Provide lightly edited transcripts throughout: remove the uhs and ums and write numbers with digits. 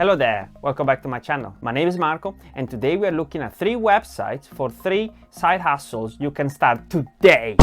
Hello there, welcome back to my channel. My name is Marco and today we are looking at 3 websites for 3 side hustles you can start today.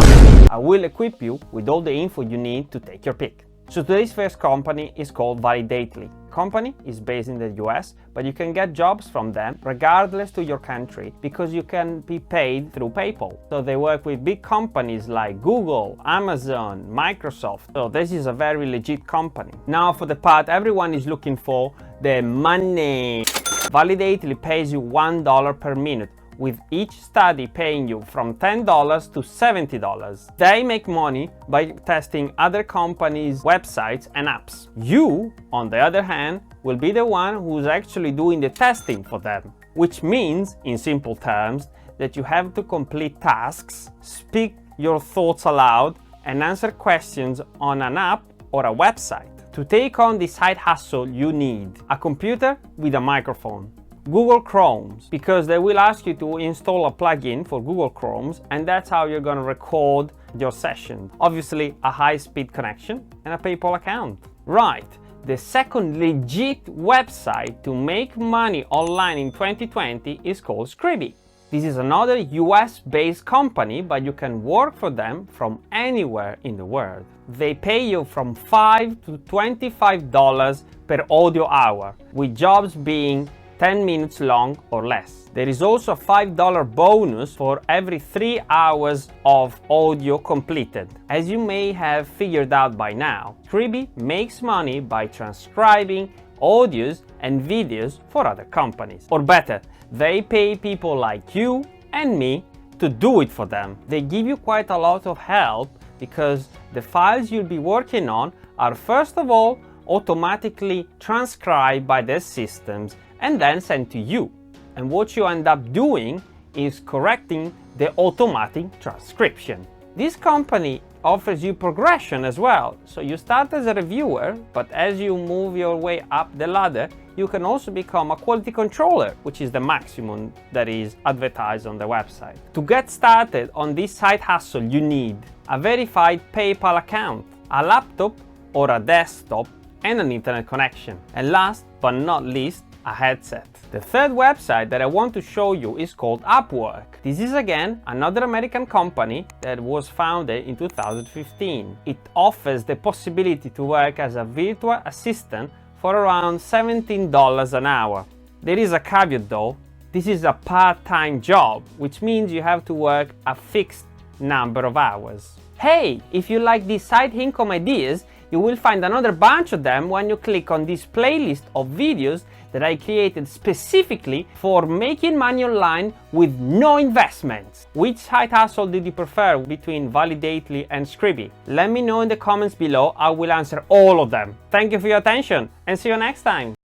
I will equip you with all the info you need to take your pick. So today's first company is called Validately. The company is based in the US, but you can get jobs from them regardless to your country because you can be paid through PayPal. So they work with big companies like Google, Amazon, Microsoft. So this is a very legit company. Now for the part everyone is looking for, the money. Validately pays you $1 per minute, with each study paying you from $10 to $70. They make money by testing other companies' websites and apps. You, on the other hand, will be the one who's actually doing the testing for them, which means, in simple terms, that you have to complete tasks, speak your thoughts aloud, and answer questions on an app or a website. To take on this side hustle, you need a computer with a microphone, Google Chromes, because they will ask you to install a plugin for Google Chromes, and that's how you're going to record your session. Obviously, a high-speed connection and a PayPal account. Right, the second legit website to make money online in 2020 is called Scribby. This is another US-based company, but you can work for them from anywhere in the world. They pay you from $5 to $25 per audio hour, with jobs being 10 minutes long or less. There is also a $5 bonus for every 3 hours of audio completed. As you may have figured out by now, Scribby makes money by transcribing audios and videos for other companies. Or better, they pay people like you and me to do it for them. They give you quite a lot of help because the files you'll be working on are first of all automatically transcribed by their systems and then sent to you. And what you end up doing is correcting the automatic transcription. This company offers you progression as well. So you start as a reviewer, but as you move your way up the ladder, you can also become a quality controller, which is the maximum that is advertised on the website. To get started on this side hustle, you need a verified PayPal account, a laptop or a desktop, and an internet connection. And last but not least, a headset. The third website that I want to show you is called Upwork. This is again another American company that was founded in 2015. It offers the possibility to work as a virtual assistant for around $17 an hour. There is a caveat though. This is a part-time job, which means you have to work a fixed number of hours. Hey, if you like these side income ideas, you will find another bunch of them when you click on this playlist of videos that I created specifically for making money online with no investments. Which side hustle did you prefer between Validately and Scribby? Let me know in the comments below. I will answer all of them. Thank you for your attention and see you next time.